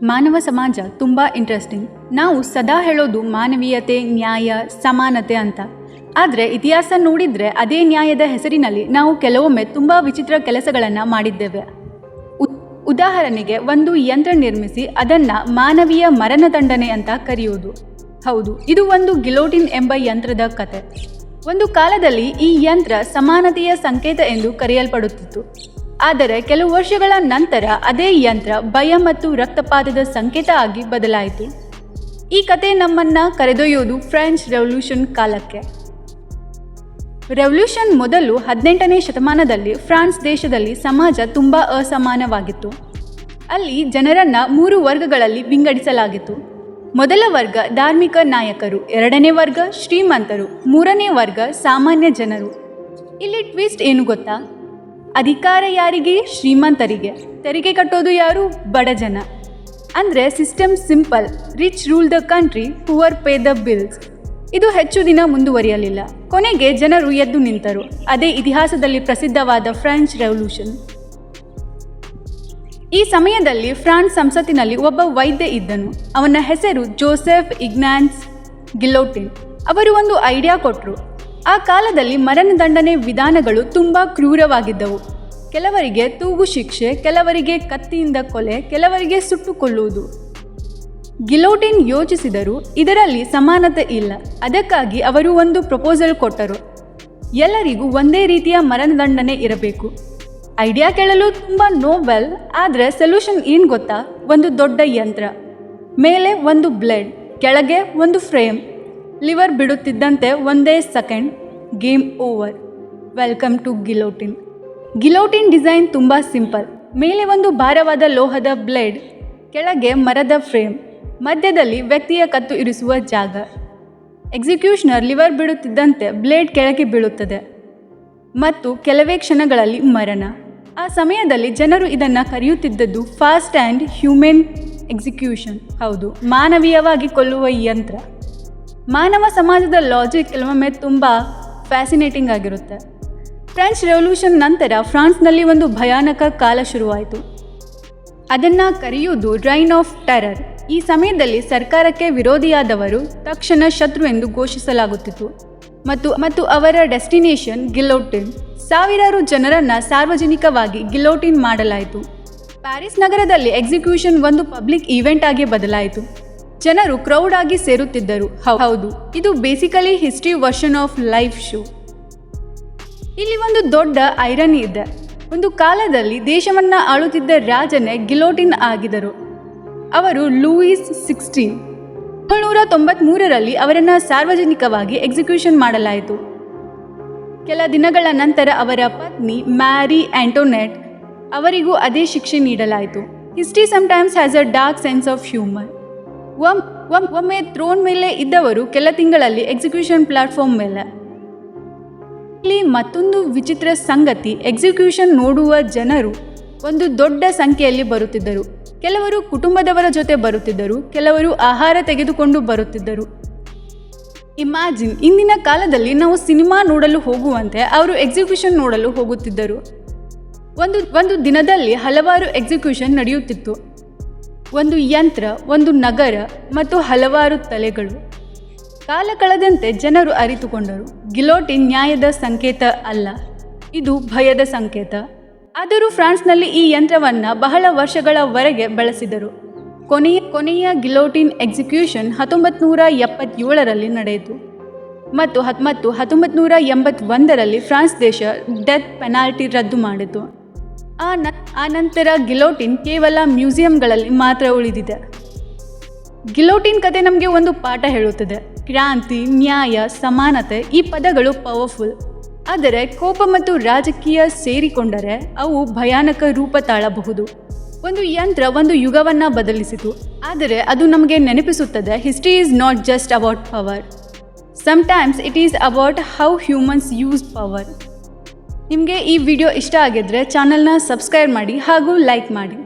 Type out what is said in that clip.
ಮಾನವ ಸಮಾಜ ತುಂಬ ಇಂಟ್ರೆಸ್ಟಿಂಗ್. ನಾವು ಸದಾ ಹೇಳೋದು ಮಾನವೀಯತೆ, ನ್ಯಾಯ, ಸಮಾನತೆ ಅಂತ. ಆದರೆ ಇತಿಹಾಸ ನೋಡಿದರೆ ಅದೇ ನ್ಯಾಯದ ಹೆಸರಿನಲ್ಲಿ ನಾವು ಕೆಲವೊಮ್ಮೆ ತುಂಬ ವಿಚಿತ್ರ ಕೆಲಸಗಳನ್ನು ಮಾಡಿದ್ದೇವೆ. ಉದಾಹರಣೆಗೆ, ಒಂದು ಯಂತ್ರ ನಿರ್ಮಿಸಿ ಅದನ್ನು ಮಾನವೀಯ ಮರಣದಂಡನೆ ಅಂತ ಕರೆಯೋದು. ಹೌದು, ಇದು ಒಂದು ಗಿಲೋಟಿನ್ ಎಂಬ ಯಂತ್ರದ ಕತೆ. ಒಂದು ಕಾಲದಲ್ಲಿ ಈ ಯಂತ್ರ ಸಮಾನತೆಯ ಸಂಕೇತ ಎಂದು ಕರೆಯಲ್ಪಡುತ್ತಿತ್ತು. ಆದರೆ ಕೆಲವು ವರ್ಷಗಳ ನಂತರ ಅದೇ ಯಂತ್ರ ಭಯ ಮತ್ತು ರಕ್ತಪಾತದ ಸಂಕೇತ ಆಗಿ ಬದಲಾಯಿತು. ಈ ಕತೆ ನಮ್ಮನ್ನು ಕರೆದೊಯ್ಯೋದು ಫ್ರೆಂಚ್ ರೆವಲ್ಯೂಷನ್ ಕಾಲಕ್ಕೆ. ರೆವಲ್ಯೂಷನ್ ಮೊದಲು 18ನೇ ಶತಮಾನದಲ್ಲಿ ಫ್ರಾನ್ಸ್ ದೇಶದಲ್ಲಿ ಸಮಾಜ ತುಂಬ ಅಸಮಾನವಾಗಿತ್ತು. ಅಲ್ಲಿ ಜನರನ್ನು 3 ವರ್ಗಗಳಲ್ಲಿ ವಿಂಗಡಿಸಲಾಗಿತ್ತು. ಮೊದಲ ವರ್ಗ ಧಾರ್ಮಿಕ ನಾಯಕರು, ಎರಡನೇ ವರ್ಗ ಶ್ರೀಮಂತರು, ಮೂರನೇ ವರ್ಗ ಸಾಮಾನ್ಯ ಜನರು. ಇಲ್ಲಿ ಟ್ವಿಸ್ಟ್ ಏನು ಗೊತ್ತಾ? ಅಧಿಕಾರ ಯಾರಿಗೆ? ಶ್ರೀಮಂತರಿಗೆ. ತೆರಿಗೆ ಕಟ್ಟೋದು ಯಾರು? ಬಡ ಜನ. ಅಂದರೆ system simple: rich rule the country, poor pay the bills. ಇದು ಹೆಚ್ಚು ದಿನ ಮುಂದುವರಿಯಲಿಲ್ಲ. ಕೊನೆಗೆ ಜನರು ಎದ್ದು ನಿಂತರು. ಅದೇ ಇತಿಹಾಸದಲ್ಲಿ ಪ್ರಸಿದ್ಧವಾದ ಫ್ರೆಂಚ್ ರೆವಲ್ಯೂಷನ್. ಈ ಸಮಯದಲ್ಲಿ ಫ್ರಾನ್ಸ್ ಸಂಸತ್ತಿನಲ್ಲಿ ಒಬ್ಬ ವೈದ್ಯ ಇದ್ದನು. ಅವನ ಹೆಸರು ಜೋಸೆಫ್ ಇಗ್ನಾಸ್ ಗಿಲೋಟಿನ್. ಅವರು ಒಂದು ಐಡಿಯಾ ಕೊಟ್ಟರು. ಆ ಕಾಲದಲ್ಲಿ ಮರಣದಂಡನೆ ವಿಧಾನಗಳು ತುಂಬ ಕ್ರೂರವಾಗಿದ್ದವು. ಕೆಲವರಿಗೆ ತೂಗು ಶಿಕ್ಷೆ, ಕೆಲವರಿಗೆ ಕತ್ತಿಯಿಂದ ಕೊಲೆ, ಕೆಲವರಿಗೆ ಸುಟ್ಟುಕೊಳ್ಳುವುದು. ಗಿಲೋಟಿನ್ ಯೋಚಿಸಿದರು, ಇದರಲ್ಲಿ ಸಮಾನತೆ ಇಲ್ಲ. ಅದಕ್ಕಾಗಿ ಅವರು ಒಂದು ಪ್ರಪೋಸಲ್ ಕೊಟ್ಟರು. ಎಲ್ಲರಿಗೂ ಒಂದೇ ರೀತಿಯ ಮರಣದಂಡನೆ ಇರಬೇಕು. ಐಡಿಯಾ ಕೇಳಲು ತುಂಬ ನೋಬೆಲ್, ಆದರೆ ಸೊಲ್ಯೂಷನ್ ಏನು ಗೊತ್ತಾ? ಒಂದು ದೊಡ್ಡ ಯಂತ್ರ, ಮೇಲೆ ಒಂದು ಬ್ಲೇಡ್, ಕೆಳಗೆ ಒಂದು ಫ್ರೇಮ್. ಲಿವರ್ ಬಿಡುತ್ತಿದ್ದಂತೆ ಒಂದೇ second, game over. Welcome to guillotine. Guillotine design ತುಂಬ ಸಿಂಪಲ್. ಮೇಲೆ ಒಂದು ಭಾರವಾದ ಲೋಹದ ಬ್ಲೇಡ್, ಕೆಳಗೆ ಮರದ ಫ್ರೇಮ್, ಮಧ್ಯದಲ್ಲಿ ವ್ಯಕ್ತಿಯ ಕತ್ತು ಇರಿಸುವ ಜಾಗ. ಎಕ್ಸಿಕ್ಯೂಷನರ್ ಲಿವರ್ ಬಿಡುತ್ತಿದ್ದಂತೆ ಬ್ಲೇಡ್ ಕೆಳಗೆ ಬೀಳುತ್ತದೆ ಮತ್ತು ಕೆಲವೇ ಕ್ಷಣಗಳಲ್ಲಿ ಮರಣ. ಆ ಸಮಯದಲ್ಲಿ ಜನರು ಇದನ್ನು ಕರೆಯುತ್ತಿದ್ದದ್ದು ಫಾಸ್ಟ್ ಆ್ಯಂಡ್ ಹ್ಯೂಮನ್ ಎಕ್ಸಿಕ್ಯೂಷನ್. ಹೌದು, ಮಾನವೀಯವಾಗಿ ಕೊಲ್ಲುವ ಯಂತ್ರ. ಮಾನವ ಸಮಾಜದ ಲಾಜಿಕ್ ಕೆಲವೊಮ್ಮೆ ತುಂಬ ಫ್ಯಾಸಿನೇಟಿಂಗ್ ಆಗಿರುತ್ತೆ. ಫ್ರೆಂಚ್ ರೆವಲ್ಯೂಷನ್ ನಂತರ ಫ್ರಾನ್ಸ್ನಲ್ಲಿ ಒಂದು ಭಯಾನಕ ಕಾಲ ಶುರುವಾಯಿತು. ಅದನ್ನು ಕರೆಯುವುದು ರೈನ್ ಆಫ್ ಟೆರರ್. ಈ ಸಮಯದಲ್ಲಿ ಸರ್ಕಾರಕ್ಕೆ ವಿರೋಧಿಯಾದವರು ತಕ್ಷಣ ಶತ್ರು ಎಂದು ಘೋಷಿಸಲಾಗುತ್ತಿತ್ತು ಮತ್ತು ಅವರ ಡೆಸ್ಟಿನೇಷನ್ ಗಿಲೋಟಿನ್. ಸಾವಿರಾರು ಜನರನ್ನು ಸಾರ್ವಜನಿಕವಾಗಿ ಗಿಲೋಟಿನ್ ಮಾಡಲಾಯಿತು. ಪ್ಯಾರಿಸ್ ನಗರದಲ್ಲಿ ಎಕ್ಸಿಕ್ಯೂಷನ್ ಒಂದು ಪಬ್ಲಿಕ್ ಈವೆಂಟ್ ಆಗಿ ಬದಲಾಯಿತು. ಜನರು ಕ್ರೌಡ್ ಆಗಿ ಸೇರುತ್ತಿದ್ದರು. ಹೌದು, ಇದು basically history version of life show. ಇಲ್ಲಿ ಒಂದು ದೊಡ್ಡ ಐರನಿ ಇದೆ. ಒಂದು ಕಾಲದಲ್ಲಿ ದೇಶವನ್ನು ಆಳುತ್ತಿದ್ದ ರಾಜನೇ ಗಿಲೋಟಿನ್ ಆಗಿದ್ದರು. ಅವರು ಲೂಯಿಸ್ 16. 1793ರಲ್ಲಿ ಅವರನ್ನು ಸಾರ್ವಜನಿಕವಾಗಿ ಎಕ್ಸಿಕ್ಯೂಷನ್ ಮಾಡಲಾಯಿತು. ಕೆಲ ದಿನಗಳ ನಂತರ ಅವರ ಪತ್ನಿ ಮ್ಯಾರಿ ಆಂಟೋನೆಟ್ ಅವರಿಗೂ ಅದೇ ಶಿಕ್ಷೆ ನೀಡಲಾಯಿತು. History sometimes has a dark sense of humour. ಒಮ್ಮೆ ಥ್ರೋನ್ ಮೇಲೆ ಇದ್ದವರು ಕೆಲ ತಿಂಗಳಲ್ಲಿ ಎಕ್ಸಿಕ್ಯೂಷನ್ ಪ್ಲಾಟ್ಫಾರ್ಮ್ ಮೇಲೆ. ಇಲ್ಲಿ ಮತ್ತೊಂದು ವಿಚಿತ್ರ ಸಂಗತಿ: ಎಕ್ಸಿಕ್ಯೂಷನ್ ನೋಡುವ ಜನರು ಒಂದು ದೊಡ್ಡ ಸಂಖ್ಯೆಯಲ್ಲಿ ಬರುತ್ತಿದ್ದರು. ಕೆಲವರು ಕುಟುಂಬದವರ ಜೊತೆ ಬರುತ್ತಿದ್ದರು, ಕೆಲವರು ಆಹಾರ ತೆಗೆದುಕೊಂಡು ಬರುತ್ತಿದ್ದರು. ಇಮ್ಯಾಜಿನ್, ಇಂದಿನ ಕಾಲದಲ್ಲಿ ನಾವು ಸಿನಿಮಾ ನೋಡಲು ಹೋಗುವಂತೆ ಅವರು ಎಕ್ಸಿಕ್ಯೂಷನ್ ನೋಡಲು ಹೋಗುತ್ತಿದ್ದರು. ಒಂದು ದಿನದಲ್ಲಿ ಹಲವಾರು ಎಕ್ಸಿಕ್ಯೂಷನ್ ನಡೆಯುತ್ತಿತ್ತು. ಒಂದು ಯಂತ್ರ, ಒಂದು ನಗರ ಮತ್ತು ಹಲವಾರು ತಲೆಗಳು. ಕಾಲ ಕಳೆದಂತೆ ಜನರು ಅರಿತುಕೊಂಡರು, ಗಿಲೋಟಿನ್ ನ್ಯಾಯದ ಸಂಕೇತ ಅಲ್ಲ, ಇದು ಭಯದ ಸಂಕೇತ. ಆದರೂ ಫ್ರಾನ್ಸ್ನಲ್ಲಿ ಈ ಯಂತ್ರವನ್ನು ಬಹಳ ವರ್ಷಗಳವರೆಗೆ ಬಳಸಿದರು. ಕೊನೆಯ ಗಿಲೋಟಿನ್ ಎಕ್ಸಿಕ್ಯೂಷನ್ 1977ರಲ್ಲಿ ನಡೆಯಿತು ಮತ್ತು 1981ರಲ್ಲಿ ಫ್ರಾನ್ಸ್ ದೇಶ ಡೆತ್ ಪೆನಾಲ್ಟಿ ರದ್ದು ಮಾಡಿತು. ಆ ನಂತರ ಗಿಲೋಟಿನ್ ಕೇವಲ ಮ್ಯೂಸಿಯಂಗಳಲ್ಲಿ ಮಾತ್ರ ಉಳಿದಿದೆ. ಗಿಲೋಟಿನ್ ಕತೆ ನಮಗೆ ಒಂದು ಪಾಠ ಹೇಳುತ್ತದೆ: ಕ್ರಾಂತಿ, ನ್ಯಾಯ, ಸಮಾನತೆ ಈ ಪದಗಳು ಪವರ್ಫುಲ್. ಆದರೆ ಕೋಪ ಮತ್ತು ರಾಜಕೀಯ ಸೇರಿಕೊಂಡರೆ ಅವು ಭಯಾನಕ ರೂಪ ತಾಳಬಹುದು. ಒಂದು ಯಂತ್ರ ಒಂದು ಯುಗವನ್ನು ಬದಲಿಸಿತು, ಆದರೆ ಅದು ನಮಗೆ ನೆನಪಿಸುತ್ತದೆ, history is not just about power. Sometimes it is about how humans use power. ನಿಮಗೆ ಈ ವಿಡಿಯೋ ಇಷ್ಟ ಆಗಿದ್ರೆ ಚಾನಲ್ನ ಸಬ್ಸ್ಕ್ರೈಬ್ ಮಾಡಿ ಹಾಗೂ ಲೈಕ್ ಮಾಡಿ.